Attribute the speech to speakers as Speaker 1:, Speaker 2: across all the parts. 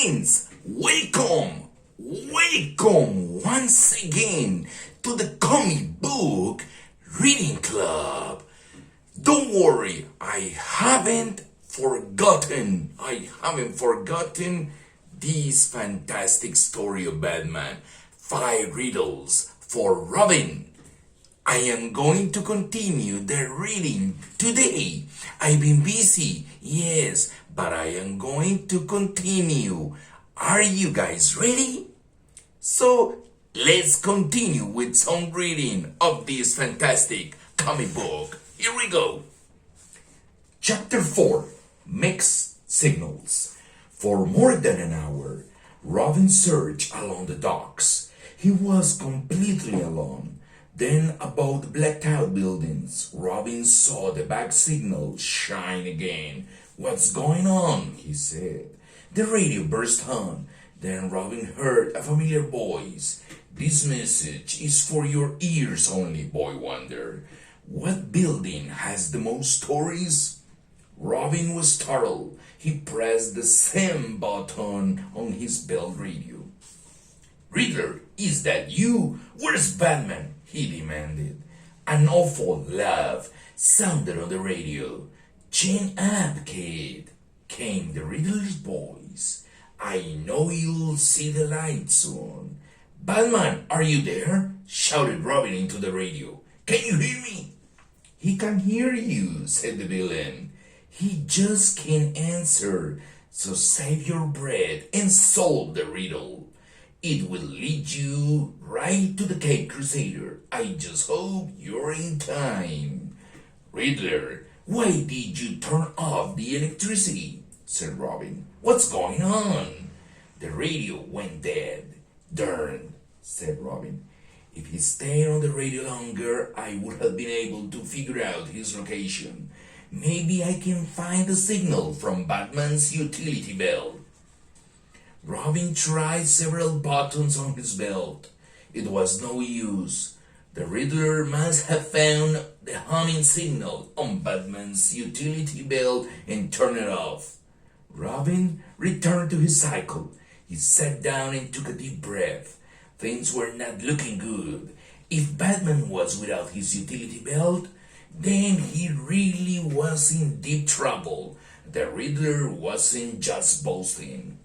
Speaker 1: friends, welcome once again to the comic book reading club. Don't worry, I haven't forgotten this fantastic story of Batman. 5 riddles for Robin. I am going to continue the reading today. I've been busy, yes, but I am going to continue. Are you guys ready? So let's continue with some reading of this fantastic comic book. Here we go. Chapter 4, Mixed Signals. For more than an hour, Robin searched along the docks. He was completely alone. Then above the blacked out buildings, Robin saw the back signal shine again. "What's going on?" he said. The radio burst on. Then Robin heard a familiar voice. "This message is for your ears only," boy wondered. "What building has the most stories?" Robin was startled. He pressed the same button on his bell radio. "Riddler, is that you? Where's Batman?" he demanded. An awful laugh sounded on the radio. "Chin up, kid," came the Riddler's voice. "I know you'll see the light soon." "Batman, are you there?" shouted Robin into the radio. "Can you hear me?" "He can hear you," said the villain. "He just can't answer, so save your breath and solve the riddle. It will lead you right to the Cape Crusader. I just hope you're in time." "Riddler, why did you turn off the electricity?" said Robin. "What's going on?" "The radio went dead." "Darn," said Robin. "If he stayed on the radio longer, I would have been able to figure out his location. Maybe I can find the signal from Batman's utility belt." Robin tried several buttons on his belt. It was no use. The Riddler must have found the humming signal on Batman's utility belt and turned it off. Robin returned to his cycle. He sat down and took a deep breath. Things were not looking good. If Batman was without his utility belt, then he really was in deep trouble. The Riddler wasn't just boasting.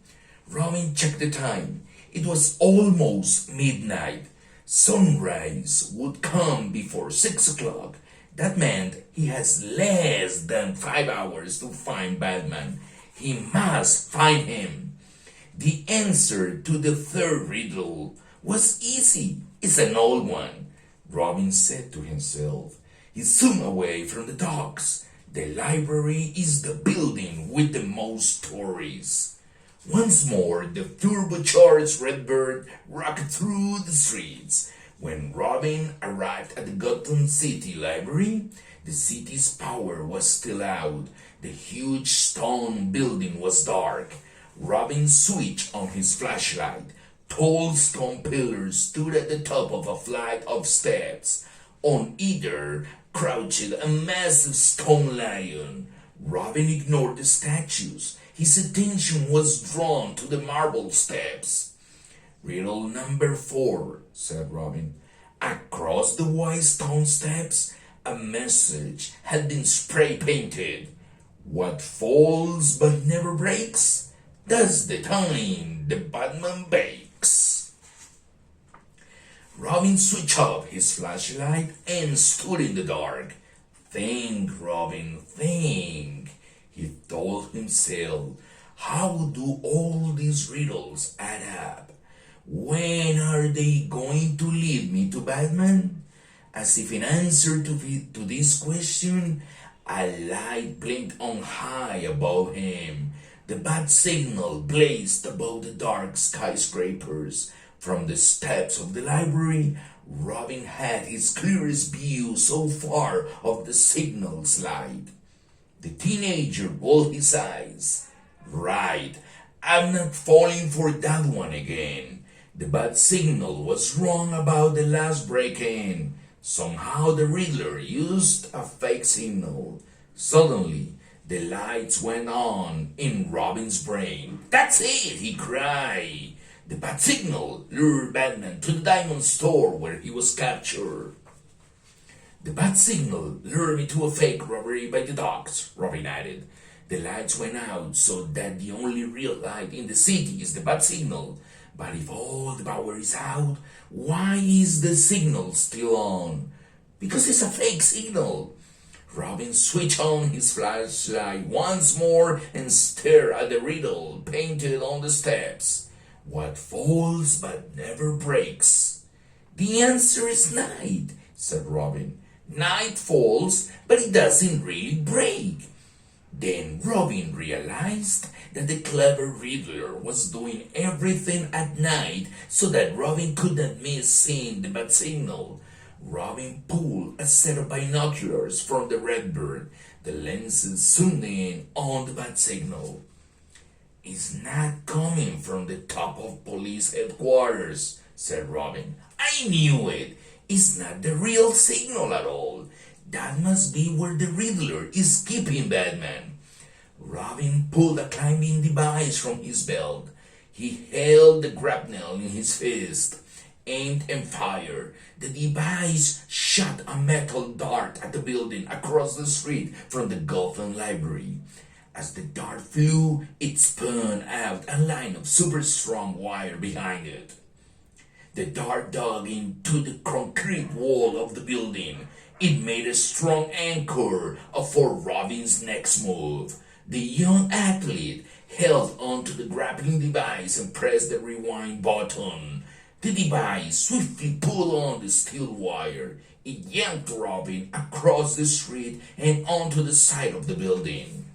Speaker 1: Robin checked the time. It was almost midnight. Sunrise would come before 6 o'clock. That meant he has less than 5 hours to find Batman. He must find him. The answer to the third riddle was easy. "It's an old one," Robin said to himself. He zoomed away from the docks. The library is the building with the most stories. Once more, the turbocharged Redbird rocked through the streets. When Robin arrived at the Gotham City Library, the city's power was still out. The huge stone building was dark. Robin switched on his flashlight. Tall stone pillars stood at the top of a flight of steps. On either crouched a massive stone lion. Robin ignored the statues. His attention was drawn to the marble steps. "Riddle number 4, said Robin. Across the white stone steps, a message had been spray-painted. "What falls but never breaks, that's the time the Batman bakes." Robin switched up his flashlight and stood in the dark. "Think, Robin, think," he told himself. "How do all these riddles add up? When are they going to lead me to Batman?" As if in answer to this question, a light blinked on high above him. The bat signal blazed above the dark skyscrapers. From the steps of the library, Robin had his clearest view so far of the signal's light. The teenager rolled his eyes. "Right, I'm not falling for that one again. The bat signal was wrong about the last break-in. Somehow the Riddler used a fake signal." Suddenly, The lights went on in Robin's brain. "That's it!" he cried. The bat signal lured Batman to the diamond store where he was captured. "The bat signal lured me to a fake robbery by the docks," Robin added. "The lights went out so that the only real light in the city is the bat signal. But if all the power is out, why is the signal still on?" "Because it's a fake signal." Robin switched on his flashlight once more and stared at the riddle painted on the steps. "What falls but never breaks?" "The answer is night," said Robin. "Night falls, but it doesn't really break." Then Robin realized that the clever Riddler was doing everything at night so that Robin couldn't miss seeing the bat signal. Robin pulled a set of binoculars from the Redbird. The lenses zoomed in on the bat signal. "It's not coming from the top of police headquarters," said Robin. "I knew it. It's not the real signal at all. That must be where the Riddler is keeping Batman." Robin pulled a climbing device from his belt. He held the grapnel in his fist, aimed and fired. The device shot a metal dart at the building across the street from the Gotham Library. As the dart flew, it spun out a line of super strong wire behind it. The dart dug into the concrete wall of the building. It made a strong anchor for Robin's next move. The young athlete held onto the grappling device and pressed the rewind button. The device swiftly pulled on the steel wire. It yanked Robin across the street and onto the side of the building.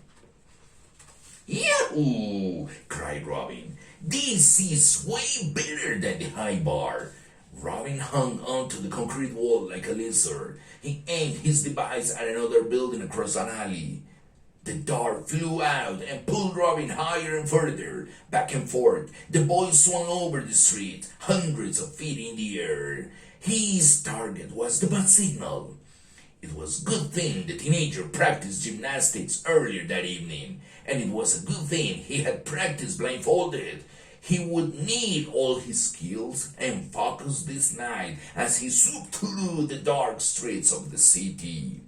Speaker 1: "Yahoo!" cried Robin. "This is way better than the high bar." Robin hung onto the concrete wall like a lizard. He aimed his device at another building across an alley. The dart flew out and pulled Robin higher and further, back and forth. The boy swung over the street, hundreds of feet in the air. His target was the bat signal. It was a good thing the teenager practiced gymnastics earlier that evening, and it was a good thing he had practiced blindfolded. He would need all his skills and focus this night as he swooped through the dark streets of the city.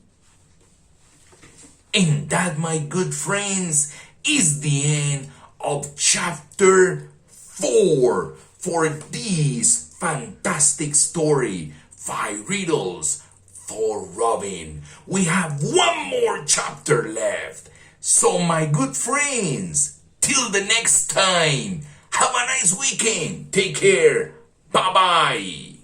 Speaker 1: And that, my good friends, is the end of chapter 4 for this fantastic story, 5 Riddles for Robin. We have one more chapter left. So, my good friends, till the next time, have a nice weekend. Take care. Bye-bye.